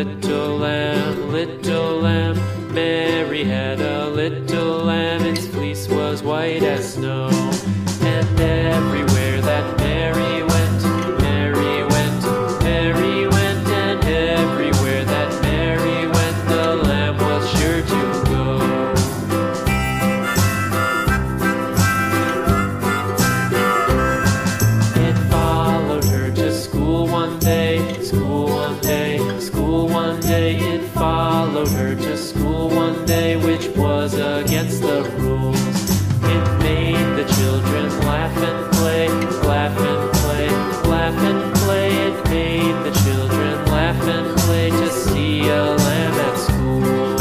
little lamb, little lamb. Mary had a little lamb, its fleece was white as snow. And everywhere that Mary went, Mary went, Mary went, and everywhere that Mary went, the lamb was sure to go. It followed her to school one day, school one day, school one day. It followed her to school one day, which was against the rules. It made the children laugh and play, laugh and play, laugh and play. It made the children laugh and play to see a lamb at school.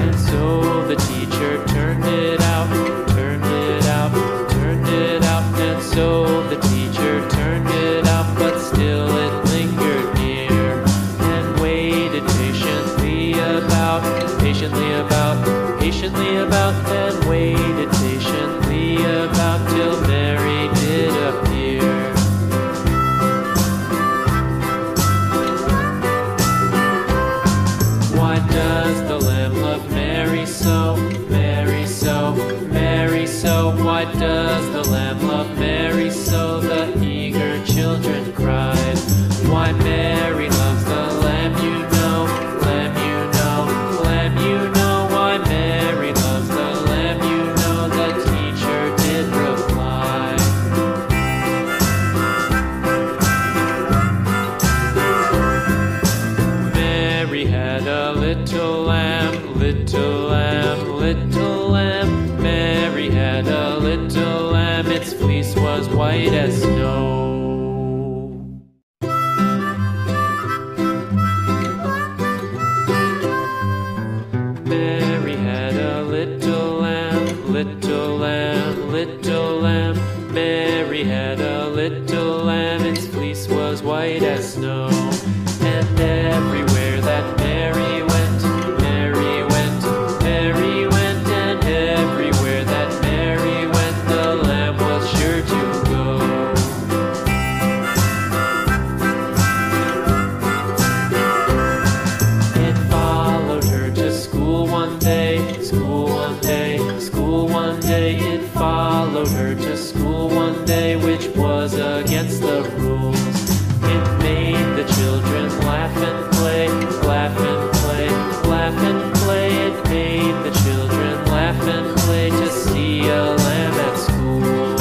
And so the teacher turned it out, turned it out, turned it out. And so the teacher turned it out, but still it lingered near and waited patiently about, patiently about, and waited patiently about till Mary did appear. Why does the lamb love Mary so, Mary so, Mary so? Why does the lamb love Mary so? The eager children cried. Why Mary loves the lamb, you know, lamb, you know, lamb, you know. Why Mary loves the lamb, you know, the teacher did reply. Mary had a little lamb, little lamb, little lamb. Mary had a little lamb, its fleece was white as snow. Mary had a little lamb, little lamb, little lamb. Mary had a little lamb, its fleece was white as snow. And everywhere that Mary went, Mary went, Mary went, and everywhere that Mary went, the lamb was sure to go. It followed her to school one day, school one day, school one day. It followed her to school one day, which was against the rules. It made the children laugh and play, laugh and play, laugh and play. It made the children laugh and play to see a lamb at school.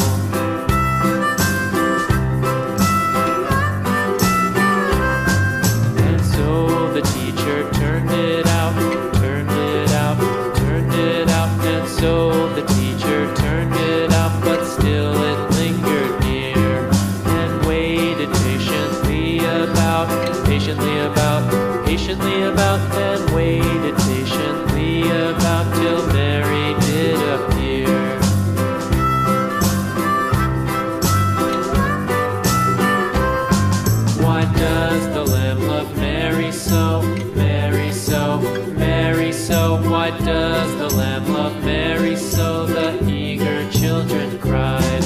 And so the teacher turned it out, turned it out, turned it out. And so the teacher turned it out, but still it lingered near and waited patiently about, patiently about, patiently about, and waited patiently about till Mary did appear. Why does the lamb love Mary so, Mary so, Mary so? Why does the lamb love Mary so? The eager children cried.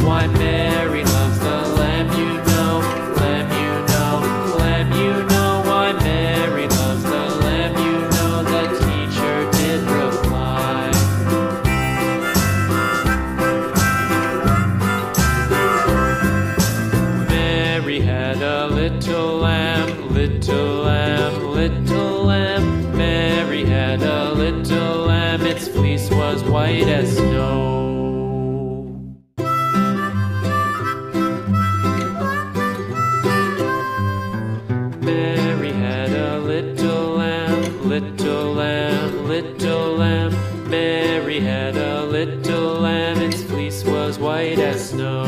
Why Mary loves the lamb, you know, lamb, you know, lamb, you know. Why Mary loves the lamb, you know, the teacher did reply. Mary had a little lamb, little lamb, little lamb. Mary had a little lamb, its fleece was white as snow. Mary had a little lamb, little lamb, little lamb. Mary had a little lamb, its fleece was white as snow.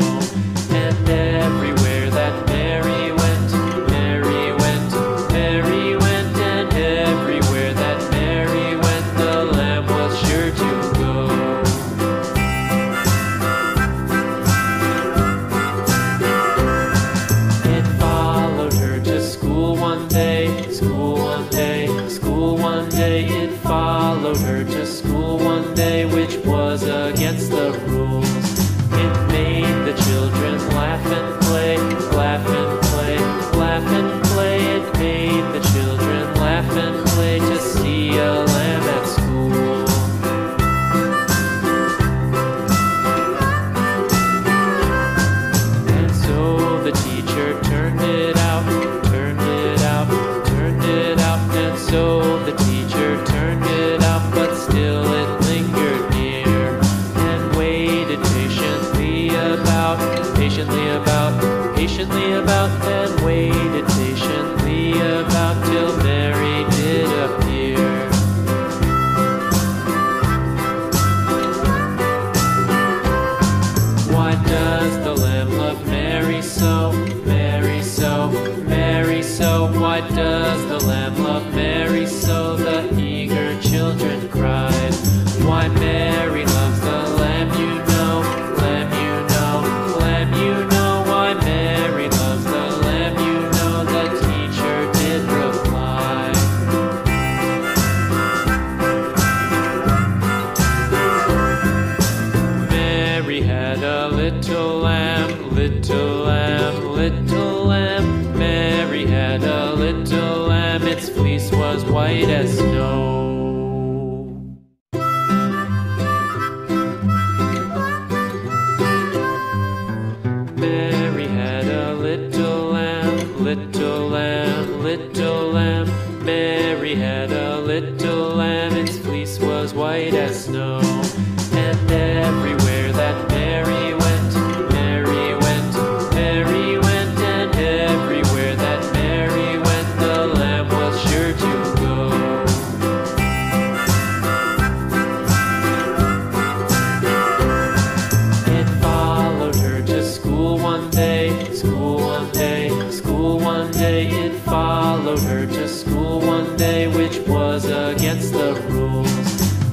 And everywhere that Mary went, Mary went, Mary went, and everywhere that Mary went, the lamb was sure to go. about, and waited patiently about till Mary did appear. Why does the Lamb love Mary so, Mary so, Mary so? Why does the Lamb love Mary so? The eager children cried. Why Mary loves the Lamb, you know, Lamb, you know, Lamb, you know. Why Mary loves the Lamb, you know, the teacher did reply. Mary had a little lamb, little lamb, little lamb. Mary had a little lamb, its fleece was white as snow. Mary had a little lamb, little lamb, little lamb. Mary had a little lamb, its fleece was white as snow. And everywhere that Mary went, Mary went, Mary went. And everywhere that Mary went, the lamb was sure to go. It followed her to school one day, school one day, school one day. It followed her to school one day, which was against the rules.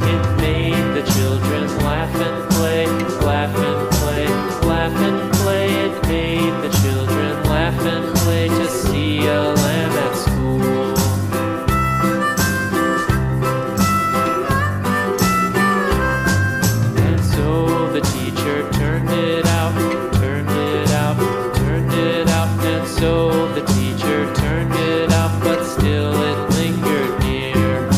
It made the children laugh and play, laugh and play, laugh and play. It made the children laugh and play to see a lamb at school. And so the teacher turned it out, turned it out, turned it out. And so the teacher turned it out, but still it lingered near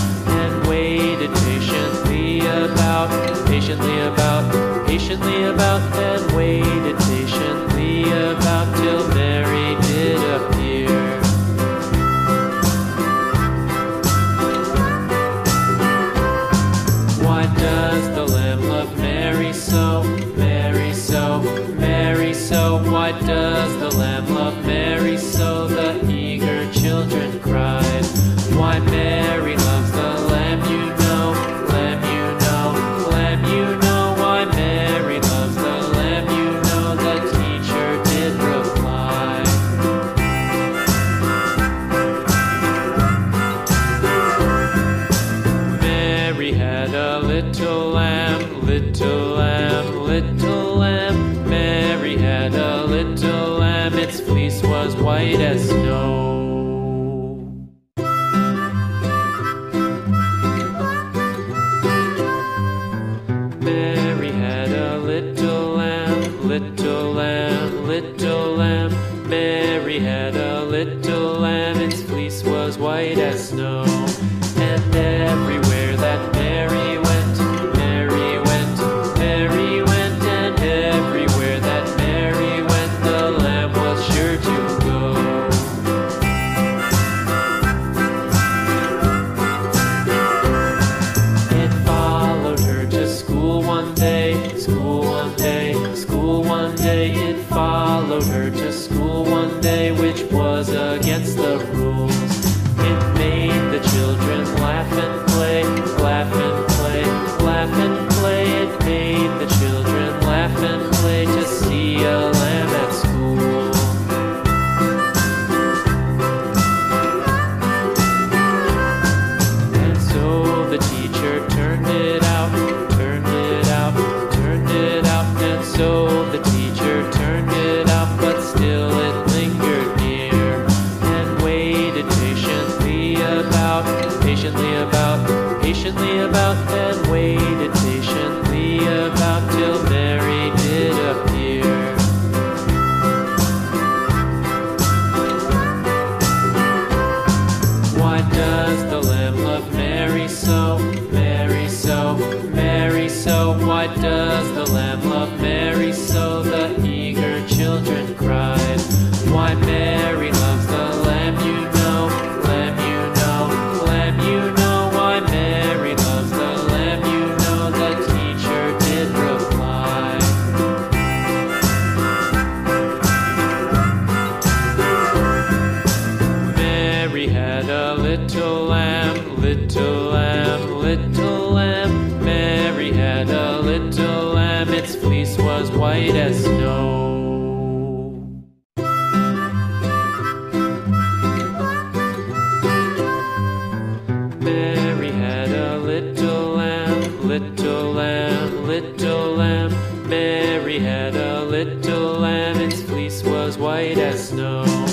and waited patiently about, patiently about, patiently about, and waited patiently about till Mary did appear. Why does the Lamb love Mary so, Mary so, Mary so? Why does the Lamb love Mary so? The eager children cried. Why Mary loves the Lamb, you know, Lamb, you know, Lamb, you know. Why Mary loves the Lamb, you know, the teacher did reply. Mary had a little lamb, little lamb, little lamb. Mary had a little lamb, its fleece was white as snow. Mary had a little lamb, little lamb, little lamb. Mary had a little lamb, its fleece was white as snow. And everywhere that Mary went, Mary went, Mary went. And everywhere that Mary went, the lamb was sure to go. It followed her to school one day, school one day, school one day. It followed her to school one day, which was against the rules. It made the children laugh and play, laugh and play, laugh and play. It made the children laugh and play to see a lamb at school. And so the teacher turned it out, turned it out, turned it out. And so the teacher turned it out, but still it lingered near and waited white as snow.